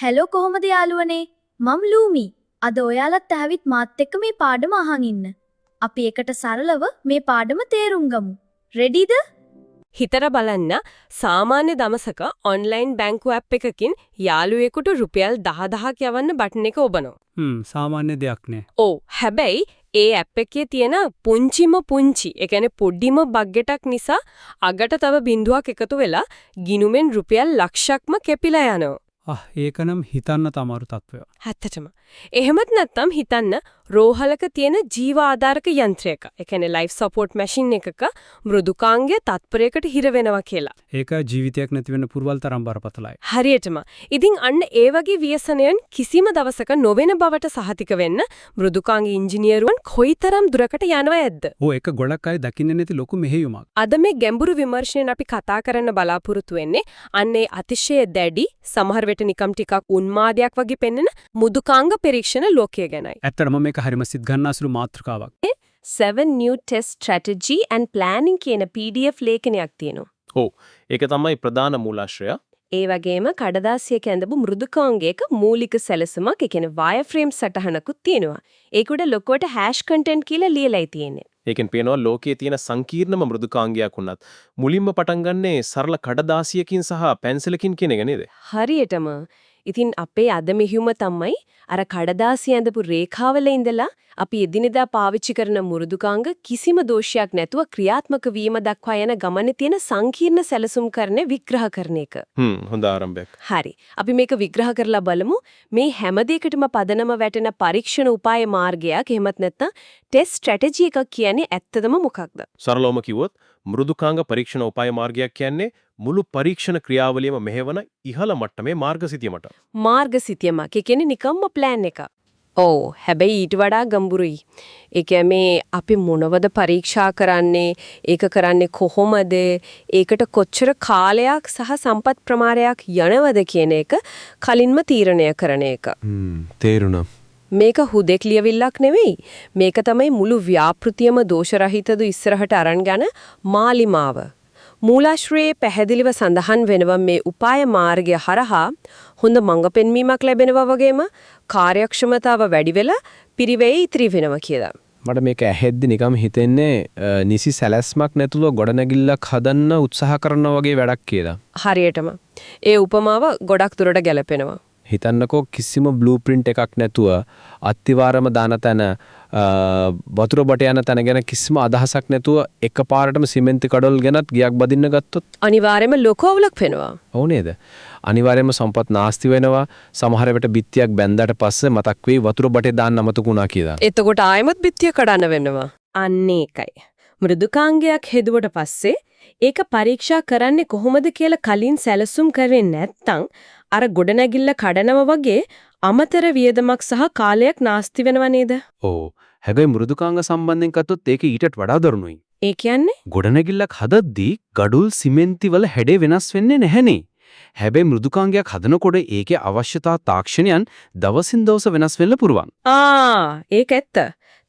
Hello කොහොමද යාළුවනේ? මම ලූමි. අද ඔයාලත් ඇවිත් මාත් එක්ක මේ පාඩම අහන් ඉන්න. අපි එකට සරලව මේ පාඩම තේරුම් ගමු. රෙඩිද? හිතර බලන්න සාමාන්‍ය දවසක ඔන්ලයින් බැංකු ඇප් එකකින් යාළුවෙකුට රුපියල් 10000ක් යවන්න බටන් එක ඔබනවා. සාමාන්‍ය දෙයක් නෑ. ඔව් හැබැයි ඒ ඇප් එකේ තියෙන පුංචි ඒ කියන්නේ පොඩිම බග් එකක් නිසා අගට තව බිඳුවක් එකතු වෙලා ගිණුමෙන් රුපියල් ලක්ෂයක්ම කැපිලා යනවා. ඒකනම් හිතන්න තමාරු තත්වයක්. ඇත්තටම. එහෙමත් නැත්නම් හිතන්න රෝහලක තියෙන ජීව ආධාරක යන්ත්‍රයක, ඒ කියන්නේ ලයිෆ් සපෝට් මැෂින් එකක මෘදුකාංගය තත්පරයකට හිර වෙනවා කියලා. ඒක ජීවිතයක් නැති වෙන පුරවල් තරම් බරපතලයි. හරියටම. ඉතින් අන්න ඒ වගේ ව්‍යසනයන් කිසිම දවසක නොවන බවට සහතික වෙන්න මෘදුකාංග ඉංජිනේරුවන් කොයිතරම් දුරකට යනවා ඇද්ද? ඒක ගොඩක් අය දකින්නේ නැති ලොකු මෙහෙයුමක්. අද මේ ගැඹුරු විමර්ශනයෙන් අපි කතා කරන්න බලාපොරොත්තු වෙන්නේ අන්නේ අතිශය දැඩි සමහර වෙට නිකම් ටිකක් උන්මාදයක් වගේ පෙන්වන මෘදුකාංග පරීක්ෂණ ලෝකය ගැනයි. ඇත්තටම මේක හරිම සිත් ගන්නාසුළු මාතෘකාවක්. 7 new test strategy and planning කියන PDF ලේඛනයක් තියෙනවා. ඔව්. ඒක තමයි ප්‍රධාන මූලාශ්‍රය. ඒ වගේම කඩදාසියක ඇඳපු මෘදුකාංගයක මූලික සැලසුමක්, ඒ කියන්නේ වයර්ෆ්‍රේම් සටහනකුත් තියෙනවා. ඒක උඩ ලොකුවට hash content කියලා ලියලායි තියෙන්නේ. ඒකෙන් පේනවා ලෝකයේ තියෙන සංකීර්ණම මෘදුකාංගයක් වුණත් මුලින්ම පටන් ගන්නේ සරල කඩදාසියකින් සහ පැන්සලකින් කියන එක නේද? හරියටම. ඉතින් අපේ අද මෙහිම තමයි අර කඩදාසිය ඇඳපු රේඛාවල ඉඳලා අපි එදිනෙදා පාවිච්චි කරන මෘදුකාංග කිසිම දෝෂයක් නැතුව ක්‍රියාත්මක වීම දක්වා යන ගමනේ තියෙන සංකීර්ණ සැලසුම් කරන විග්‍රහ කරන එක. හොඳ ආරම්භයක්. හරි. අපි මේක විග්‍රහ කරලා බලමු. මේ හැම දෙයකටම පදනම වැටෙන පරීක්ෂණ උපාය මාර්ගයක් එහෙමත් නැත්නම් ටෙස්ට් ස්ට්‍රැටජි එකක් කියන්නේ ඇත්තදම මොකක්ද? සරලවම කිව්වොත් මෘදුකාංග පරීක්ෂණ උපාය මාර්ගයක් කියන්නේ මුළු පරීක්ෂණ ක්‍රියාවලියම මෙහෙවන ඉහළ මට්ටමේ මාර්ගසිතියමට. මාර්ගසිතියමක්. ඒ කියන්නේ නිකම්ම ප්ලෑන් එක. ඔව් හැබැයි ඊට වඩා ගැඹුරුයි. ඒ කියන්නේ අපි මොනවද පරීක්ෂා කරන්නේ, ඒක කරන්නේ කොහොමද, ඒකට කොච්චර කාලයක් සහ සම්පත් ප්‍රමාණයක් යනවද කියන එක කලින්ම තීරණය කරන එක. තේරුණා. මේක හුදෙක් ලියවිල්ලක් නෙවෙයි. මේක තමයි මුළු ව්‍යාපෘතියම දෝෂරහිතද ඉස්සරහට අරන් යන මාලිමාව. මූලාශ්‍රයේ පැහැදිලිව සඳහන් වෙනවා මේ උපාය මාර්ගය හරහා හොඳ මඟ පෙන්වීමක් ලැබෙනවා වගේම කාර්යක්ෂමතාව වැඩි වෙලා පිරිවෙයි ඉතිරි වෙනවා කියලා. මට මේක ඇහෙද්දි නිකම් හිතෙන්නේ නිසි සැලැස්මක් නැතුව ගොඩනැගිල්ලක් හදන්න උත්සාහ කරනවා වගේ වැඩක් කියලා. හරියටම. ඒ උපමාව ගොඩක් දුරට ගැලපෙනවා. හිතන්නකෝ කිසිම බ්ලූප්‍රින්ට් එකක් නැතුව අත්තිවාරම දාන තැන වතුර බට යන තැන ගැන කිසිම අදහසක් නැතුව එකපාරටම සිමෙන්ති කඩොල් ගැනත් ගියක් බදින්න ගත්තොත් අනිවාර්යයෙන්ම ලොකු අවුලක් වෙනවා. ඔව් නේද? අනිවාර්යයෙන්ම සම්පත් නාස්ති වෙනවා. සමහර වෙලට බිත්තියක් බැන්දාට පස්සේ මතක් වෙයි වතුර බටේ දාන්න අමතකුණා කියලා. එතකොට ආයෙමත් බිත්තිය කඩන්න වෙනවා. අන්න ඒකයි. මෘදුකාංගයක් හෙදුවට පස්සේ ඒක පරීක්ෂා කරන්නේ කොහොමද කියලා කලින් සැලසුම් කරේ නැත්නම් අර ගොඩනැගිල්ල කඩනව වගේ අමතර වියදමක් සහ කාලයක් නාස්ති වෙනව නේද? ඔව්. හැබැයි මෘදුකාංග සම්බන්ධයෙන් ගත්තොත් ඒක ඊටත් වඩා දරුණුයි. ඒ කියන්නේ ගොඩනැගිල්ලක් හදද්දී ගඩොල් සිමෙන්ති වල හැඩේ වෙනස් වෙන්නේ නැහනේ. හැබැයි මෘදුකාංගයක් හදනකොට ඒකේ අවශ්‍යතා තාක්ෂණයන් දවසින් දවස වෙනස් වෙන්න පුරුවන්. ඒක ඇත්ත.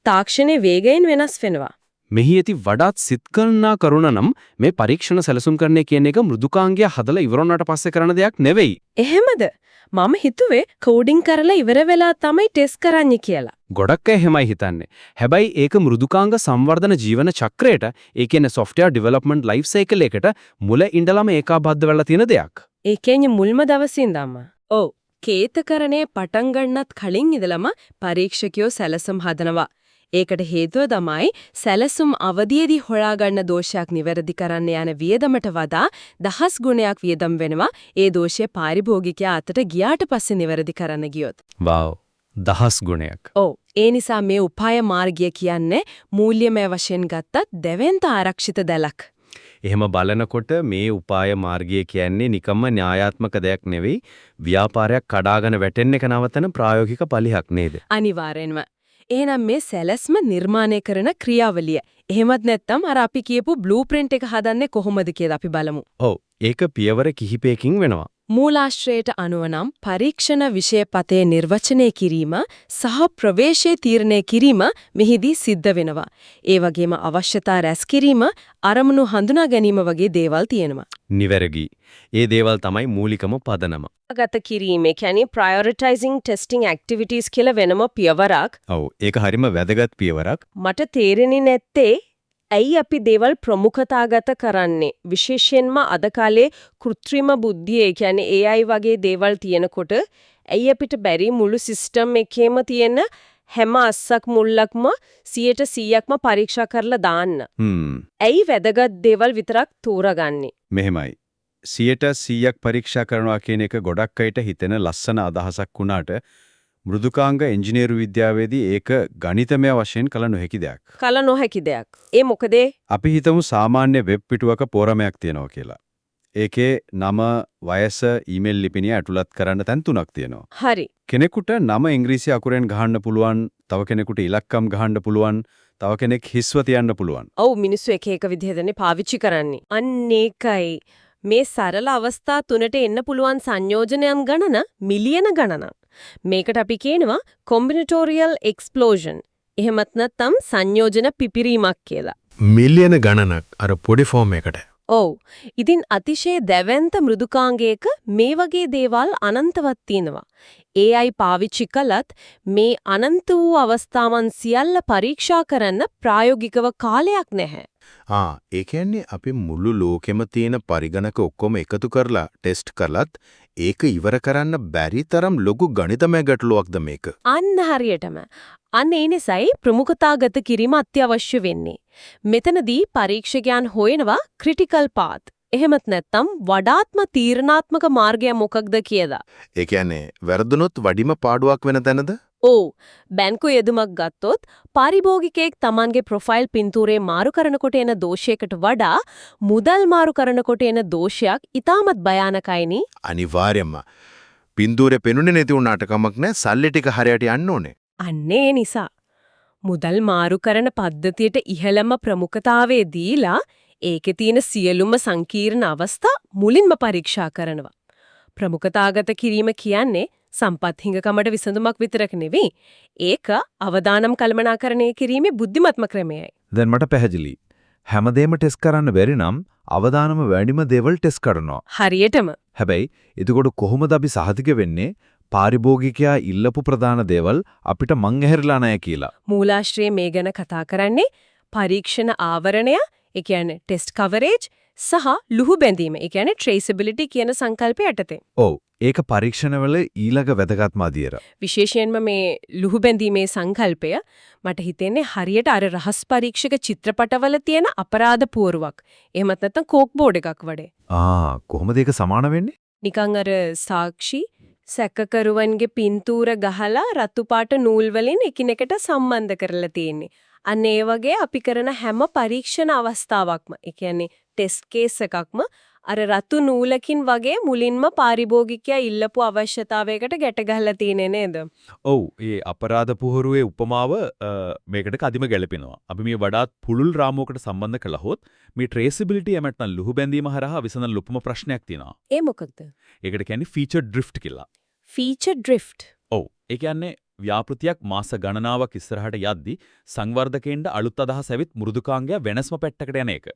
තාක්ෂණයේ වේගයෙන් වෙනස් වෙනවා. මෙහි ඇති වඩාත් සිත්කරනා කරුණ නම් මේ පරීක්ෂණ සැලසුම් කරන්නේ කියන එක මෘදුකාංගය හදලා ඉවර වුණාට පස්සේ කරන දෙයක් නෙවෙයි. එහෙමද? මම හිතුවේ කෝඩින් කරලා ඉවර වෙලා තමයි ටෙස්ට් කරන්නේ කියලා. ගොඩක් අය එහෙමයි හිතන්නේ. හැබැයි ඒක මෘදුකාංග සංවර්ධන ජීවන චක්‍රයට, ඒ කියන්නේ software development life cycle එකට මුල ඉඳලම ඒකාබද්ධ වෙලා තියෙන දෙයක්. ඒ කියන්නේ මුල්ම දවසේ ඉඳන්ම. ඔව්. කේතකරණේ පටන් ගන්නත් කලින් ඉඳලම පරීක්ෂකයෝ සැලසුම් හදනවා. ඒකට හේතුව තමයි සැලසුම් අවධියේදී හොයාගන්න දෝෂයක් නිවැරදි කරන්න යන වියදමට වඩා දහස් ගුණයක් වියදම් වෙනවා ඒ දෝෂය පාරිභෝගිකයා අතට ගියාට පස්සේ නිවැරදි කරන්න ගියොත්. වව්. දහස් ගුණයක්. ඔව්. ඒ නිසා මේ උපාය මාර්ගය කියන්නේ මූල්‍යමය වශයෙන් ගත්තත් දෙවෙන්ත ආරක්ෂිත දැලක්. එහෙම බලනකොට මේ උපාය මාර්ගය කියන්නේ නිකම්ම න්‍යායාත්මක දෙයක් නෙවෙයි, ව්‍යාපාරයක් කඩාගෙන වැටෙන්න එක නවතන ප්‍රායෝගික පලිහක් නේද? අනිවාර්යෙන්ම. එහෙනම් මේ සැලැස්ම නිර්මාණය කරන ක්‍රියාවලිය. එහෙමත් නැත්නම් අර අපි කියපු බ්ලූප්‍රින්ට් එක හදන්නේ කොහොමද කියලා අපි බලමු. ඔව්. ඒක පියවර කිහිපයකින් වෙනවා. මූලාශ්‍රයට අනුව නම් පරීක්ෂණ විෂයපතේ නිර්වචනය කිරීම සහ ප්‍රවේශයේ තීරණය කිරීම මෙහිදී සිද්ධ වෙනවා. ඒ වගේම අවශ්‍යතා රැස් කිරීම, අරමුණු හඳුනා ගැනීම වගේ දේවල් තියෙනවා. නිවැරදි. ඒ දේවල් තමයි මූලිකම පදනම. ගත කිරීම කියන්නේ prioritizing testing activities කියලා වෙනම පියවරක්. ඔව් ඒක හරිම වැදගත් පියවරක්. මට තේරෙන්නේ නැත්තේ ඇයි අපි දේවල් ප්‍රමුඛතාගත කරන්නේ? විශේෂයෙන්ම අද කාලේ කෘත්‍රිම බුද්ධිය කියන්නේ AI වගේ දේවල් තියෙනකොට ඇයි අපිට බැරි මුළු සිස්ටම් එකේම තියෙන හැම අස්සක් මුල්ලක්ම 100%ක්ම පරීක්ෂා කරලා දාන්න? ඇයි වැදගත් දේවල් විතරක් තෝරගන්නේ? මෙහෙමයි. 100% පරීක්ෂා කරනවා කියන එක ගොඩක් අයට හිතෙන ලස්සන අදහසක් වුණාට මෘදුකාංග ඉංජිනේරු විද්‍යාවේදී ඒක ගණිතමය වශයෙන් කළ නොහැකි දෙයක්. කල නොහැකි දෙයක්. ඒ මොකද? අපි හිතමු සාමාන්‍ය වෙබ් පිටුවක පෝරමයක් තියෙනවා කියලා. ඒකේ නම, වයස, ඊමේල් ලිපිණිය ඇතුළත් කරන්න තැන් 3ක් තියෙනවා. හරි. කෙනෙකුට නම ඉංග්‍රීසි අකුරෙන් ගහන්න පුළුවන්, තව කෙනෙකුට ඉලක්කම් ගහන්න පුළුවන්, තව කෙනෙක් හිස්ව තියන්න පුළුවන්. ඔව් මිනිස්සු එක එක විදිහටනේ පාවිච්චි කරන්නේ. අන්න ඒකයි. මේ සරල අවස්ථා 3ට එන්න පුළුවන් සංයෝජනයන් ගණන මිලියන ගණනක්. මේකට අපි කියනවා combinatorial explosion. එහෙමත් නැත්නම් සංයෝජන පිපිරීමක් කියලා. මිලියන ගණනක් අර පොඩි ෆෝම් එකට. ඔව්. ඉතින් අතිශය දැවැන්ත මෘදුකාංගයක මේ වගේ දේවල් අනන්තවත් තියෙනවා. AI පාවිච්චි කළත් මේ අනන්ත වූ අවස්ථාවන් සියල්ල පරීක්ෂා කරන්න ප්‍රායෝගිකව කාලයක් නැහැ. ඒ කියන්නේ අපි මුළු ලෝකෙම තියෙන පරිගණක ඔක්කොම එකතු කරලා ටෙස්ට් කළත් ඒක ඉවර කරන්න බැරි තරම් ලොකු ගණිතමය ගැටලුවක්ද මේක. අන්න හරියටම. අන්න ඒ නිසායි ප්‍රමුඛතාගත කිරීම අත්‍යවශ්‍ය වෙන්නේ. මෙතනදී පරීක්ෂකයන් හොයනවා ක්‍රිටිකල් පාත්. එහෙමත් නැත්නම් වඩාත්ම තීරණාත්මක මාර්ගය මොකක්ද කියලා. ඒ කියන්නේ වැරදුනොත් වඩිම පාඩුවක් වෙන තැනද? ඔව්. බැංකු යෙදුමක් ගත්තොත් පාරිභෝගිකයෙක් Tamanගේ ප්‍රොෆයිල් පින්තූරේ මාරු කරනකොට එන දෝෂයකට වඩා මුදල් මාරු කරනකොට එන දෝෂයක් ඉතාමත් භයානකයිනි. අනිවාර්යයෙන්ම. පින්තූරේ පෙනුනේ නැති වුණාට කමක් නැහැ. සල්ලි ටික හරියට යන්න ඕනේ. අන්නේ නිසා මුදල් මාරු කරන පද්ධතියට ඉහළම ප්‍රමුඛතාවය දීලා ඒකේ තියෙන සියලුම සංකීර්ණ අවස්ථා මුලින්ම පරීක්ෂා කරනවා. ප්‍රමුඛතාගත කිරීම කියන්නේ සම්පත් හිඟකමට විසඳුමක් විතරක් නෙවෙයි. ඒක අවදානම් කළමනාකරණය කිරීමේ බුද්ධිමත්ම ක්‍රමයයි. දැන් මට පැහැදිලි. හැමදේම ටෙස්ට් කරන්න බැරි නම් අවදානම වැඩිම දේවල් ටෙස්ට් කරනවා. හරියටම. හැබැයි එතකොට කොහොමද අපි සහතික වෙන්නේ පාරිභෝගිකයා ඉල්ලපු ප්‍රධාන දේවල් අපිට මං ඇහැරලා නැහැ කියලා? මූලාශ්‍රයේ මේ ගැන කතා කරන්නේ පරීක්ෂණ ආවරණය, ඒ කියන්නේ ටෙස්ට් කවරේජ් සහ ලුහු බැඳීම, ඒ කියන්නේ traceability කියන සංකල්පය යටතේ. ඔව්. ඒක පරීක්ෂණවල ඊළඟ වැදගත්ම අදියර. විශේෂයෙන්ම මේ ලුහු බැඳීමේ සංකල්පය මට හිතෙන්නේ හරියට අර රහස් පරීක්ෂක චිත්‍රපටවල තියෙන අපරාධ පුවරුවක්. එහෙමත් නැත්නම් කෝක් බෝඩ් එකක් වගේ. කොහොමද ඒක සමාන වෙන්නේ? නිකන් අර සාක්ෂි සැකකරුවන්ගේ පින්තූර ගහලා රතු පාට නූල් වලින් එකිනෙකට සම්බන්ධ කරලා තියෙන්නේ. අන්න ඒ වගේ අපි කරන හැම පරීක්ෂණ අවස්ථාවක්ම, ඒ කියන්නේ ටෙස්ට් කේස් එකක්ම අර රතු නූලකින් වගේ මුලින්ම පාරිභෝගිකයා ඉල්ලපු අවශ්‍යතාවයකට ගැට ගහලා තියෙන්නේ නේද? ඔව්, ඒ අපරාධ පුහුරුවේ උපමාව මේකට කදිම ගැලපෙනවා. අපි මේ වඩාත් පුළුල් රාමුවකට සම්බන්ධ කළහොත් මේ traceability එමෙන්න ලුහු බැඳීම හරහා විසඳන ලොකුම ප්‍රශ්නයක් තියෙනවා. ඒ මොකක්ද? ඒකට කියන්නේ feature drift කියලා. feature drift. ඔව්, ඒ කියන්නේ ව්‍යාපෘතියක් මාස ගණනාවක් ඉස්සරහට යද්දි සංවර්ධකෙන්ට අලුත් අදහස් ඇවිත් මෘදුකාංගය වෙනස්ම පැත්තකට යන එක.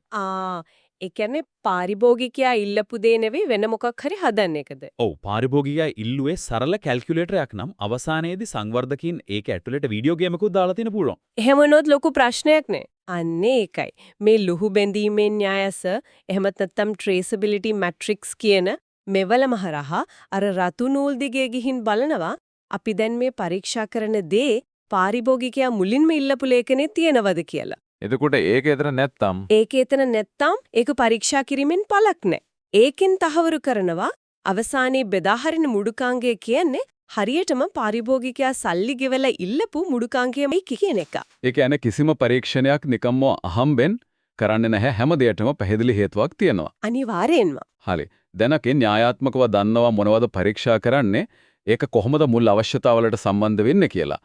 ඒ කියන්නේ පාරිභෝගිකයා ඉල්ලපු දේ නෙවෙයි වෙන මොකක් හරි හදන එකද? ඔව්, පාරිභෝගිකයා ඉල්ලුවේ සරල කැල්කියුලේටරයක් නම් අවසානයේදී සංවර්ධකින් ඒක ඇතුළට වීඩියෝ ගේමකුත් දාලා තියෙන පුළුවන්. එහෙම වුණොත් ලොකු ප්‍රශ්නයක් නේ. අන්නේ ඒකයි. මේ ලුහු බැඳීමේ න්‍යායස එහෙමත් නැත්නම් traceability matrix කියන මෙවලම හරහා අර රතු නූල් දිගේ ගිහින් බලනවා අපි දැන් මේ පරීක්ෂා කරන දේ පාරිභෝගිකයා මුලින්ම ඉල්ලපු ලේඛනේ තියෙනවද කියලා. එතකොට ඒක එතන නැත්තම් ඒක පරීක්ෂා කිරීමෙන් පළක් නැහැ. ඒකෙන් තහවුරු කරනවා අවසානයේ බෙදාහරින මුඩුකාංගය කියන්නේ හරියටම පාරිභෝගිකයා සල්ලි ගෙවලා ඉල්ලපු මුඩුකාංගයමයි කියන එක. ඒ කියන්නේ කිසිම පරීක්ෂණයක් නිකම්ම අහම්බෙන් කරන්නේ නැහැ. හැම දෙයකටම පැහැදිලි හේතුවක් තියෙනවා. අනිවාර්යෙන්ම. හරි. දැනකින් න්‍යායාත්මකව දන්නවා මොනවද පරීක්ෂා කරන්නේ, ඒක කොහොමද මුල් අවශ්‍යතාවලට සම්බන්ධ වෙන්නේ කියලා.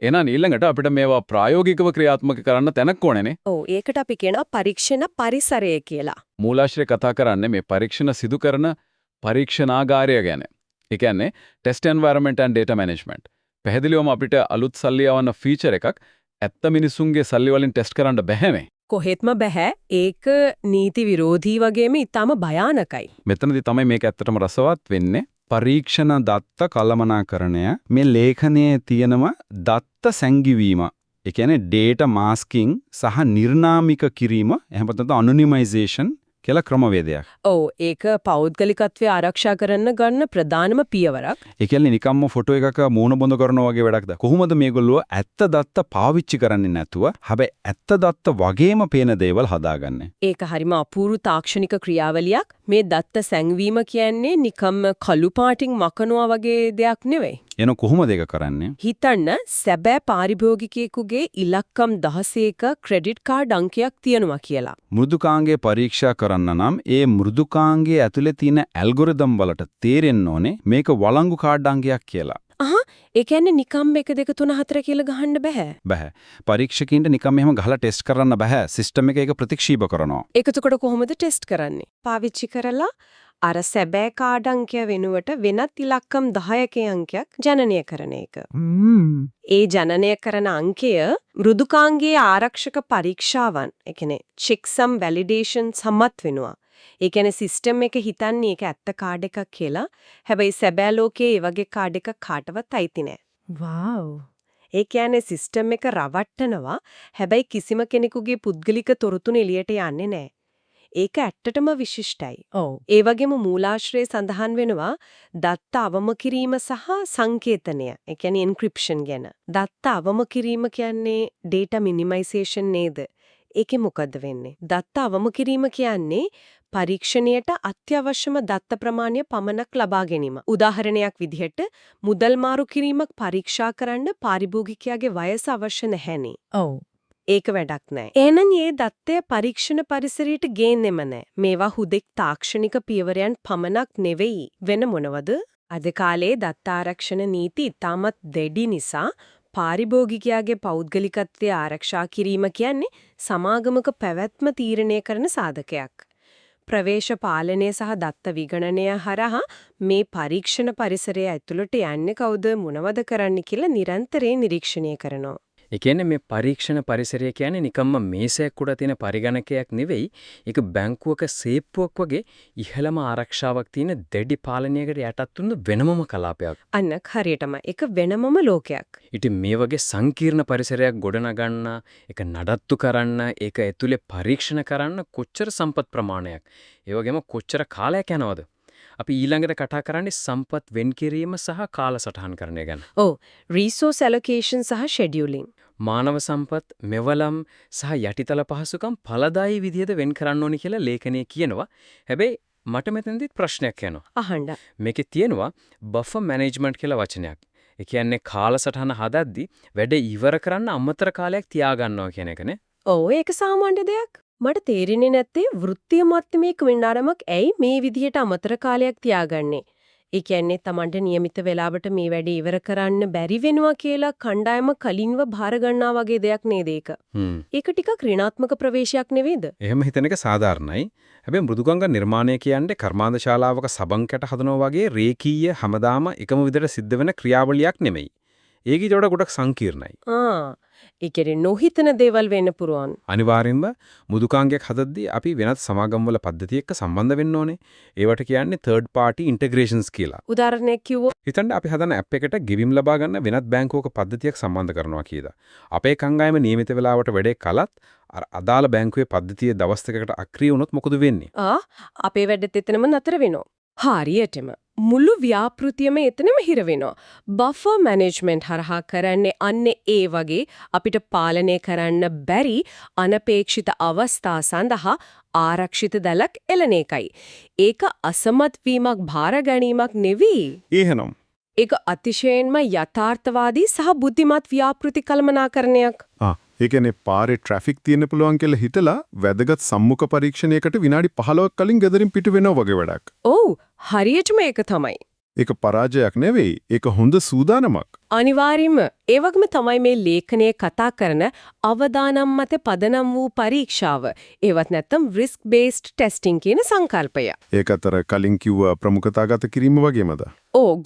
එහෙනම් ඊළඟට අපිට මේවා ප්‍රායෝගිකව ක්‍රියාත්මක කරන්න තැනක් ඕනේනේ. ඔව්, ඒකට අපි කියනවා පරීක්ෂණ පරිසරය කියලා. මූලාශ්‍රය කතා කරන්නේ මේ පරීක්ෂණ සිදු කරන පරීක්ෂණාගාරය ගැන. ඒ කියන්නේ test environment and data management. පැහැදිලිවම අපිට අලුත් සල්ලි යවන්න ෆීචර් එකක් ඇත්ත මිනිසුන්ගේ සල්ලි වලින් ටෙස්ට් කරන්න බැහැනේ. කොහෙත්ම බෑ. ඒක නීති විරෝධී වගේම ඊටම භයානකයි. මෙතනදී තමයි මේක ඇත්තටම රසවත් වෙන්නේ. පරීක්ෂණ දත්ත කළමනාකරණය මේ ලේඛනයේ තියෙනම දත්ත සැඟවීම. ඒ කියන්නේ data masking සහ නිර්නාමික කිරීම එහෙම නැත්නම් anonymization කියලා ක්‍රමවේදයක්. ඔව් ඒක පෞද්ගලිකත්වය ආරක්ෂා කරන්න ගන්න ප්‍රධානම පියවරක්. ඒ කියන්නේ නිකම්ම ෆොටෝ එකක මූණ බොඳ කරනවා වගේ වැඩක්ද? කොහොමද මේගොල්ලෝ ඇත්ත දත්ත පාවිච්චි කරන්නේ නැතුව හැබැයි ඇත්ත දත්ත වගේම පේන දේවල් හදාගන්නේ? ඒක හරිම අපූර්ව තාක්ෂණික ක්‍රියාවලියක්. මේ දත්ත සැඟවීම කියන්නේ නිකම්ම කළු පාටින් මකනවා වගේ දෙයක් නෙවෙයි. එන කොහොමද ඒක කරන්නේ? හිතන්න සැබෑ පාරිභෝගිකයෙකුගේ ඉලක්කම් 16ක ක්‍රෙඩිට් කාඩ් අංකයක් තියෙනවා කියලා. මෘදුකාංගයේ පරීක්ෂා කරන්න නම් ඒ මෘදුකාංගයේ ඇතුලේ තියෙන ඇල්ගොරිතම් වලට තේරෙන්න ඕනේ මේක වළංගු කාඩ් අංකයක් කියලා. ඒ කියන්නේ නිකම් 1 2 3 4 කියලා ගහන්න බෑ. බෑ. පරීක්ෂකින්ට නිකම් එහෙම ගහලා ටෙස්ට් කරන්න බෑ. සිස්ටම් එක ඒක ප්‍රතික්ෂේප කරනවා. එතකොට කොහොමද ටෙස්ට් කරන්නේ? පාවිච්චි කරලා අර සැබෑ කාඩ් අංකය වෙනුවට වෙනත් ඉලක්කම් 10ක අංකයක් ජනනය කරන එක. ඒ ජනනය කරන අංකය මෘදුකාංගයේ ආරක්ෂක පරීක්ෂාවන්, ඒ කියන්නේ checksum validation සම්මත වෙනවා. ඒ කියන්නේ සිස්ටම් එක හිතන්නේ ඒක ඇත්ත කාඩ් එකක් කියලා. හැබැයි සැබෑ ලෝකයේ ඒ වගේ කාඩ් එකක් කාටවත් අයිති නෑ. වව්. ඒ කියන්නේ සිස්ටම් එක රවට්ටනවා. හැබැයි කිසිම කෙනෙකුගේ පුද්ගලික තොරතුරු එළියට යන්නේ නෑ. ඒක ඇත්තටම විශිෂ්ටයි. ඔව්. ඒ වගේම මූලාශ්‍රයේ සඳහන් වෙනවා දත්ත අවම කිරීම සහ සංකේතනය. ඒ කියන්නේ එන්ක්‍රිප්ෂන් ගැන. දත්ත අවම කිරීම කියන්නේ data minimization නේද? ඒකේ මොකද්ද වෙන්නේ? දත්ත අවම කිරීම කියන්නේ පරීක්ෂණයට අත්‍යවශ්‍යම දත්ත ප්‍රමාණය පමණක් ලබා ගැනීම. උදාහරණයක් විදිහට මුදල් මාරු කිරීමක් පරීක්ෂා කරන්න පාරිභෝගිකයාගේ වයස අවශ්‍ය නැහැනේ. ඔව්. ඒක වැඩක් නෑ. එහෙනම් මේ දත්තය පරීක්ෂණ පරිසරයට ගේන්නෙම නෑ. මේවා හුදෙක් තාක්ෂණික පියවරයන් පමණක් නෙවෙයි. වෙන මොනවද? අද කාලේ දත්ත ආරක්ෂණ නීති ඉතාමත් දෙඩි නිසා පාරිභෝගිකයාගේ පෞද්ගලිකත්වය ආරක්ෂා කිරීම කියන්නේ සමාගමක පැවැත්ම තීරණය කරන සාධකයක්. ප්‍රවේශ පාලනය සහ දත්ත විගණනය හරහා මේ පරීක්ෂණ පරිසරය ඇතුළට යන්නේ කවුද මොනවද කරන්න කියලා නිරන්තරයෙන් නිරීක්ෂණය කරනවා. ඒ කියන්නේ මේ පරීක්ෂණ පරිසරය කියන්නේ නිකම්ම මේසයක් උඩ තියෙන පරිගණකයක් නෙවෙයි. ඒක බැංකුවක සේප්පුවක් වගේ ඉහළම ආරක්ෂාවක් තියෙන දෙඩි පාලනයකට යටත් වුණු වෙනමම කලාපයක්. අන්න හරියටම ඒක වෙනමම ලෝකයක්. ඉතින් මේ වගේ සංකීර්ණ පරිසරයක් ගොඩනගන්න, ඒක නඩත්තු කරන්න, ඒක ඇතුලේ පරීක්ෂණ කරන්න කොච්චර සම්පත් ප්‍රමාණයක්, ඒ වගේම කොච්චර කාලයක් යනවද? අපි ඊළඟට කතා කරන්නේ සම්පත් වෙන් කිරීම සහ කාලසටහන් කරණය ගැන. ඔව්, resource allocation සහ scheduling. මානව සම්පත්, මෙවලම් සහ යටිතල පහසුකම් ඵලදායී විදිහට වෙන් කරන්න ඕනි කියලා ලේඛනයේ කියනවා. හැබැයි මට මෙතනදිත් ප්‍රශ්නයක් එනවා. අහන්න. මේකේ තියෙනවා බෆර් මැනේජ්මන්ට් කියලා වචනයක්. ඒ කියන්නේ කාලසටහන හදද්දි වැඩ ඉවර කරන්න අමතර කාලයක් තියාගන්නවා කියන එකනේ. ඔව්, ඒක සාමාන්‍ය දෙයක්. මට තේරෙන්නේ නැත්තේ වෘත්තීය මට්ටමේ ක්‍රියාදාමයක් ඇයි මේ විදිහට අමතර කාලයක් තියාගන්නේ? ඒ කියන්නේ Tamanට નિયમિત වෙලාවට මේ වැඩේ ඉවර කරන්න බැරි වෙනවා කියලා කණ්ඩායම කලින්ව බාර ගන්නා වගේ දෙයක් නේද ඒක? ඒක ටිකක් ඍණාත්මක ප්‍රවේශයක් නෙවෙයිද? එහෙම හිතන එක සාධාරණයි. හැබැයි මෘදුකංග නිර්මාණය කියන්නේ කර්මාන්ත ශාලාවක සබන් කැට හදනවා වගේ රේකීය හැමදාම එකම විදිහට සිද්ධ වෙන ක්‍රියාවලියක් නෙමෙයි. ඒක ඊට වඩා ගොඩක් සංකීර්ණයි. ඒ කියන්නේ නොහිතන දේවල් වෙන්න පුරුවන්. අනිවාර්යෙන්ම මෘදුකාංගයක් හදද්දී අපි වෙනත් සමාගම්වල පද්ධති එක්ක සම්බන්ධ වෙන්න ඕනේ. ඒවට කියන්නේ third party integrations කියලා. උදාහරණයක් කිව්වොත් හිතන්න අපි හදන ඇප් එකට ගෙවීම් ලබා ගන්න වෙනත් බැංකුවක පද්ධතියක් සම්බන්ධ කරනවා කියලා. අපේ කංගායම නියමිත වෙලාවට වැඩේ කළත් අදාළ බැංකුවේ පද්ධතිය දවස් දෙකකට අක්‍රිය වුණොත් මොකද වෙන්නේ? අපේ වැඩෙත් එතනම නතර වෙනවා. හරියටම මුළු ව්‍යාපෘතියම එතනම හිර වෙනවා. බෆර් මැනේජ්මන්ට් හරහා කරන්නේ අන්නේ ඒ වගේ අපිට පාලනය කරන්න බැරි අනපේක්ෂිත අවස්ථා සඳහා ආරක්ෂිත දැලක් එළන එකයි. ඒක අසමත් වීමක් භාර ගැනීමක් නෙවෙයි. එහෙනම් ඒක අතිශයින්ම යථාර්ථවාදී සහ බුද්ධිමත් ව්‍යාපෘති කළමනාකරණයක්. ඒ කියන්නේ පාරේ ට්‍රැෆික් තියෙන්න පුළුවන් කියලා හිතලා වැදගත් සම්මුඛ පරීක්ෂණයකට විනාඩි 15ක් කලින් ගෙදරින් පිට වෙනවා වගේ වැඩක්. ඔව්, හරියටම ඒක තමයි. ඒක පරාජයක් නෙවෙයි. ඒක හොඳ සූදානමක්. අනිවාර්යයෙන්ම ඒ වගේම තමයි මේ ලේඛනයේ කතා කරන අවදානම් මත පදනම් වූ පරීක්ෂාව. ඒවත් නැත්තම් risk based testing කියන සංකල්පය. ඒක අතර කලින් කිව්ව ප්‍රමුඛතාගත කිරීම වගේමද?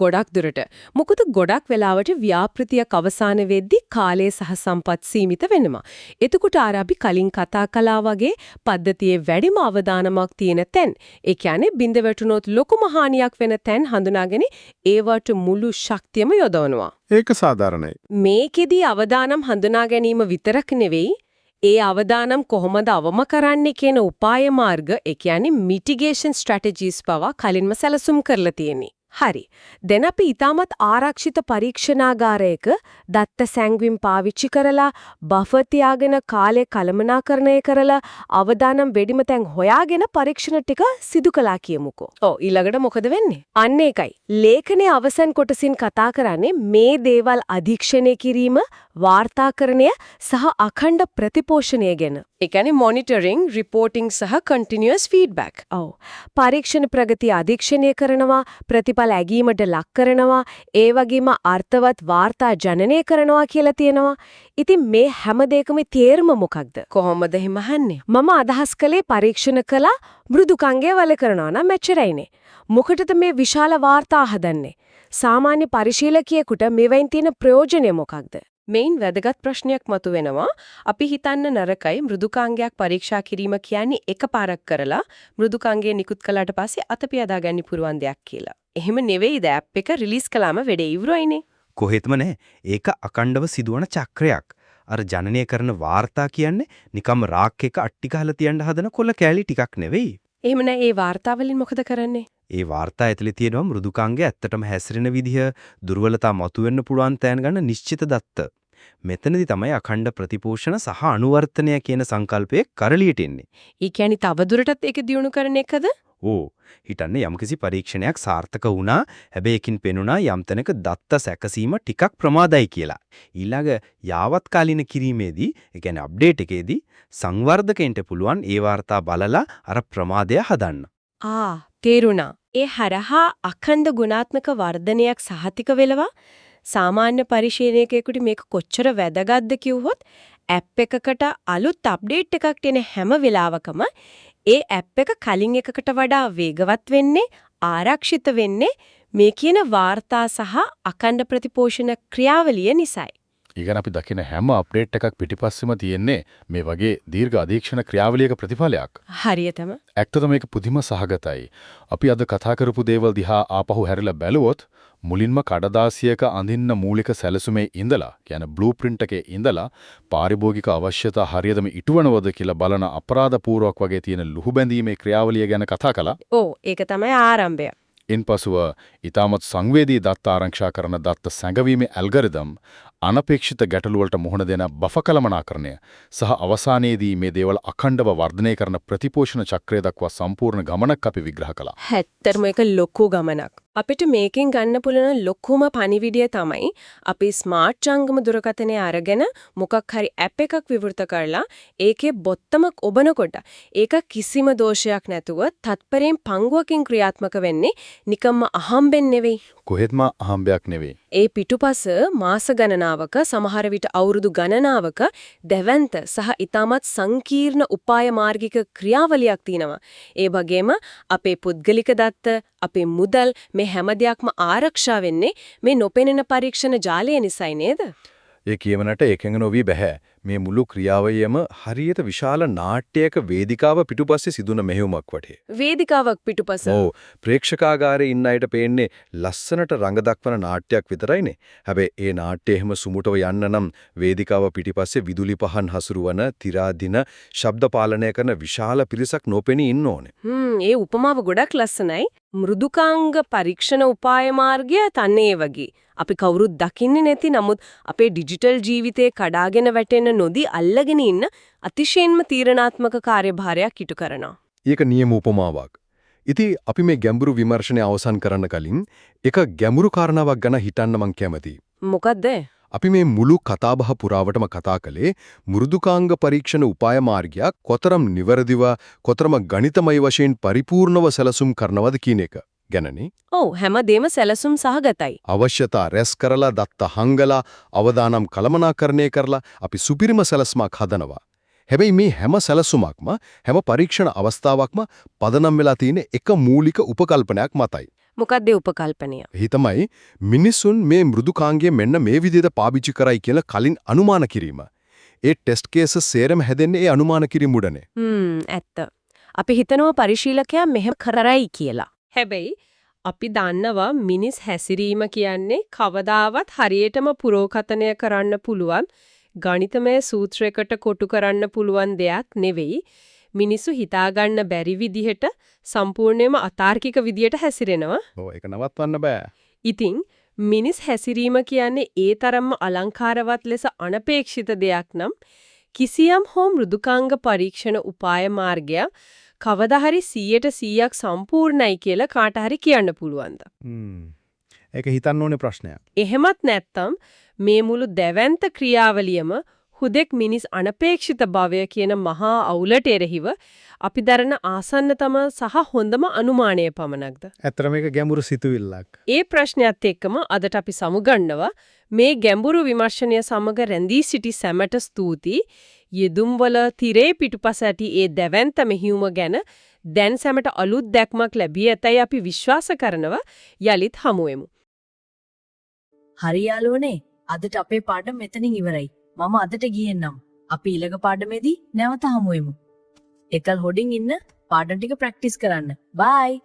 ගොඩක් දුරට. මොකද ගොඩක් වෙලාවට ව්‍යාපෘතියක් අවසාන වෙද්දී කාලය සහ සම්පත් සීමිත වෙනවා. එතකොට ආර අපි කලින් කතා කළා වගේ පද්ධතියේ වැඩිම අවදානමක් තියෙන තැන්, ඒ කියන්නේ බිඳ වැටුනොත් ලොකුම හානියක් වෙන තැන් හඳුනාගෙන ඒවට මුළු ශක්තියම යොදවනවා. ඒක සාධාරණයි. මේකෙදී අවදානම් හඳුනා ගැනීම විතරක් නෙවෙයි, ඒ අවදානම් කොහොමද අවම කරන්නේ කියන උපාය මාර්ග, ඒ කියන්නේ mitigation strategies පවා කලින්ම සැලසුම් කරලා තියෙන්නේ. හරි. දැන් අපි ඊටමත් ආරක්ෂිත පරීක්ෂණාගාරයක දත්ත සැංගවිම් පාවිච්චි කරලා බෆර් තියාගෙන කාලය කළමනාකරණය කරලා අවදානම් වෙඩිම තැන් හොයාගෙන පරීක්ෂණ ටික සිදු කළා කියමුකෝ. ඊළඟට මොකද වෙන්නේ? අන්න ඒකයි. ලේඛනයේ අවසන් කොටසින් කතා කරන්නේ මේ දේවල් අධීක්ෂණය කිරීම, වාර්තාකරණය සහ අඛණ්ඩ ප්‍රතිපෝෂණය ගැන. ඒ කියන්නේ monitoring, reporting සහ continuous feedback. පරීක්ෂණ ප්‍රගතිය අධීක්ෂණය කරනවා, ප්‍රතිඵල ඇගීමට ලක් කරනවා, ඒ වගේම අර්ථවත් වාර්තා ජනනය කරනවා කියලා තියෙනවා. ඉතින් මේ හැම දෙයකම තේරුම මොකක්ද? කොහොමද එහෙම අහන්නේ? මම අදහස් කළේ පරීක්ෂණ කළා මෘදුකංගය වල කරනවා නම් මෙච්චරයිනේ. මොකටද මේ විශාල වාර්තා හදන්නේ? සාමාන්‍ය පරිශීලකයෙකුට මේවෙන් තියෙන ප්‍රයෝජනය මොකක්ද? මේන් වැදගත් ප්‍රශ්නයක් මතුවෙනවා. අපි හිතන්න නරකයි මෘදුකාංගයක් පරීක්ෂා කිරීම කියන්නේ එකපාරක් කරලා මෘදුකාංගය නිකුත් කළාට පස්සේ අතපියදා ගන්න පුරුවන් දෙයක් කියලා. එහෙම නෙවෙයිද? ඇප් එක රිලීස් කළාම වැඩේ ඉවරයිනේ. කොහෙත්ම නැහැ. ඒක අකණ්ඩව සිදුවන චක්‍රයක්. අර ජනනය කරන වාර්තා කියන්නේ නිකම් රාක් එක අට්ටි ගහලා තියන්න හදන කොළ කෑලි ටිකක් නෙවෙයි. එහෙම නැහැ. ඒ වාර්තාවලින් මොකද කරන්නේ? ඒ වාර්තා ඇතුලේ තියෙනවා මෘදුකාංගය ඇත්තටම හැසිරෙන විදිහ, දුර්වලතා මතුවෙන්න පුළුවන් තැන් ගන්න නිශ්චිත දත්ත. මෙතනදී තමයි අඛණ්ඩ ප්‍රතිපෝෂණ සහ අනුවර්තනය කියන සංකල්පයේ කරලියට එන්නේ. ඒ කියන්නේ තවදුරටත් ඒක දියුණු කරන එකද? හිතන්නේ යම්කිසි පරීක්ෂණයක් සාර්ථක වුණා, හැබැයි එකින් පෙනුණා යම් තැනක දත්ත සැකසීම ටිකක් ප්‍රමාදයි කියලා. ඊළඟ යාවත් කාලින කිරීමේදී, ඒ කියන්නේ අප්ඩේට් එකේදී සංවර්ධකයන්ට පුළුවන් ඒ වාර්තා බලලා අර ප්‍රමාදය හදන්න. තේරුණා. ඒ හරහා අඛණ්ඩ ගුණාත්මක වර්ධනයක් සහතික වෙලවා සාමාන්‍ය පරිශීලනයකෙකුට මේක කොච්චර වැදගත්ද කිව්වොත් ඇප් එකකට අලුත් අප්ඩේට් එකක් එන හැම වෙලාවකම ඒ ඇප් එක කලින් එකකට වඩා වේගවත් වෙන්නේ, ආරක්ෂිත වෙන්නේ මේ කියන වාර්තා සහ අඛණ්ඩ ප්‍රතිපෝෂණ ක්‍රියාවලිය නිසායි. ඊගෙන අපි දකින හැම අප්ඩේට් එකක් පිටිපස්සෙම තියෙන්නේ මේ වගේ දීර්ඝ අධීක්ෂණ ක්‍රියාවලියක ප්‍රතිඵලයක්. හරියටම. ඇත්තටම මේක පුදුම සහගතයි. අපි අද කතා කරපු දේවල් දිහා ආපහු හැරිලා බැලුවොත් මුලින්ම කඩදාසියක අඳින්න මූලික සැලසුමේ ඉඳලා, කියන්නේ බ්ලූප්‍රින්ට් එකේ ඉඳලා පාරිභෝගික අවශ්‍යතා හරියටම ඉටුවනවද කියලා බලන අපරාධපූර්වක වගේ තියෙන ලුහු බැඳීමේ ක්‍රියාවලිය ගැන කතා කළා. ඒක තමයි ආරම්භය. ඉන්පසුව ඊටමත් සංවේදී දත්ත ආරක්ෂා කරන දත්ත සැඟවීමේ ඇල්ගොරිතම්, අනපේක්ෂිත ගැටලු වලට මුහුණ දෙන බෆර් කළමනාකරණය සහ අවසානයේදී මේ දේවල් අඛණ්ඩව වර්ධනය කරන ප්‍රතිපෝෂණ චක්‍රය දක්වා සම්පූර්ණ ගමනක් අපි විග්‍රහ කළා. ඇත්තටම ඒක ලොකු ගමනක්. අපිට මේකෙන් ගන්න පුළුවන් ලොකුම පණිවිඩය තමයි අපි ස්මාර්ට් ජංගම දුරකථනය අරගෙන මොකක් හරි ඇප් එකක් විවෘත කරලා ඒකේ බොත්තමක් ඔබනකොට ඒක කිසිම දෝෂයක් නැතුව තත්පරයෙන් පංගුවකින් ක්‍රියාත්මක වෙන්නේ නිකම්ම අහම්බෙන් නෙවෙයි. කොහෙත්ම අහම්බයක් නෙවෙයි. ඒ පිටුපස මාස ගණනාවක, සමහර විට අවුරුදු ගණනාවක දැවැන්ත සහ ඊටමත් සංකීර්ණ උපාය මාර්ගික ක්‍රියාවලියක් තියෙනවා. ඒ වගේම අපේ පුද්ගලික දත්ත, අපේ මුදල් මේ හැම දෙයක්ම ආරක්ෂා වෙන්නේ මේ නොපෙනෙන පරීක්ෂණ ජාලය නිසායි නේද? ඒ කියමනට එකඟ නොවී බෑ. මේ මුළු ක්‍රියාවලියම හරියට විශාල නාට්‍යයක වේදිකාව පිටුපස්සේ සිදුන මෙහෙයුමක් වටේ. වේදිකාවක් පිටුපස. ප්‍රේක්ෂකාගාරයේ ඉන්න අයට පේන්නේ ලස්සනට රඟ දක්වන නාට්‍යයක් විතරයිනේ. හැබැයි ඒ නාට්‍ය එහෙම සුමුටව යන්න නම් වේදිකාව පිටිපස්සේ විදුලි පහන් හසුරුවන, තිරාදින, ශබ්ද පාලනය කරන විශාල පිරිසක් නොපෙනී ඉන්න ඕනේ. ඒ උපමාව ගොඩක් ලස්සනයි. මෘදුකාංග පරීක්ෂණ උපාය මාර්ගය තන්නේ වගේ. අපි කවුරුත් දකින්නේ නැති, නමුත් අපේ ඩිජිටල් ජීවිතේ කඩාගෙන වැටෙන නොදී අල්ලගෙන ඉන්න අතිශයින්ම තීරණාත්මක කාර්යභාරයක් ඉටු කරනවා. ඒක නියම උපමාවක්. ඉතින් අපි මේ ගැඹුරු විමර්ශනය අවසන් කරන්න කලින් එක ගැඹුරු කාරණාවක් ගැන හිතන්න මං කැමතියි. මොකද්ද? අපි මේ මුළු කතාබහ පුරාවටම කතා කළේ මෘදුකාංග පරීක්ෂණ උපාය මාර්ගයක් කොතරම් නිවැරදිව, කොතරම් ගණිතමය වශයෙන් පරිපූර්ණව සැලසුම් කරනවද කියන එක. ගැනනේ. ඔව් හැමදේම සැලසුම් සහගතයි. අවශ්‍යතා රැස් කරලා දත්ත හංගලා අවදානම් කළමනාකරණය කරලා අපි සුපිරිම සැලස්මක් හදනවා. හැබැයි මේ හැම සැලසුමක්ම හැම පරීක්ෂණ අවස්ථාවක්ම පදනම් වෙලා තියෙන එක මූලික උපකල්පනයක් මතයි. මොකක්ද උපකල්පනය? එහි තමයි මිනිසුන් මේ මෘදුකාංගය මෙන්න මේ විදිහට පාවිච්චි කරයි කියලා කලින් අනුමාන කිරීම. ඒ ටෙස්ට් කේස් සේරම හැදෙන්නේ ඒ අනුමාන කිරීම උඩනේ. ඇත්ත. අපි හිතනවා පරිශීලකයා මෙහෙම කරරයි කියලා. හැබැයි අපි දන්නවා මිනිස් හැසිරීම කියන්නේ කවදාවත් හරියටම පුරෝකථනය කරන්න පුළුවන් ගණිතමය සූත්‍රයකට කොටු කරන්න පුළුවන් දෙයක් නෙවෙයි. මිනිස්සු හිතාගන්න බැරි විදිහට සම්පූර්ණයෙන්ම අතාර්කික විදිහට හැසිරෙනවා. ඔව් ඒක නවත්වන්න බෑ. ඉතින් මිනිස් හැසිරීම කියන්නේ ඒ තරම්ම අලංකාරවත් ලෙස අනපේක්ෂිත දෙයක් නම් කිසියම් හෝ මෘදුකාංග පරීක්ෂණ උපාය මාර්ගය කවදා හරි 100% සම්පූර්ණයි කියලා කාට හරි කියන්න පුළුවන්ද? ඒක හිතන්න ඕනේ ප්‍රශ්නයක්. එහෙමත් නැත්නම් මේ මුළු දැවැන්ත ක්‍රියාවලියම හුදෙක් මිනිස් අනපේක්ෂිත භවය කියන මහා අවුලට එරෙහිව අපි දරන ආසන්නතම සහ හොඳම අනුමානය පමණක්ද? ඇත්තට මේක ගැඹුරු සිතුවිල්ලක්. ඒ ප්‍රශ්නයත් එක්කම අදට අපි සමුගන්නවා මේ ගැඹුරු විමර්ශනය සමග රැඳී සිටි සැමට ස්තුතියි. යෙදුම්වල තිරේ පිටුපස ඇති ඒ දැවැන්ත මෙහියුම ගැන දැන් සැමට අලුත් දැක්මක් ලැබී ඇතයි අපි විශ්වාස කරනවා. යලිත් හමුවෙමු. හරි යාළුවනේ අදට අපේ පාඩම මෙතනින් ඉවරයි. මම අදට ගියෙන්නම්. අපි ඊළඟ පාඩමේදී නැවත හමු වෙමු. එකල් හොඩින් ඉන්න පාඩම් ටික ප්‍රැක්ටිස් කරන්න. බයි.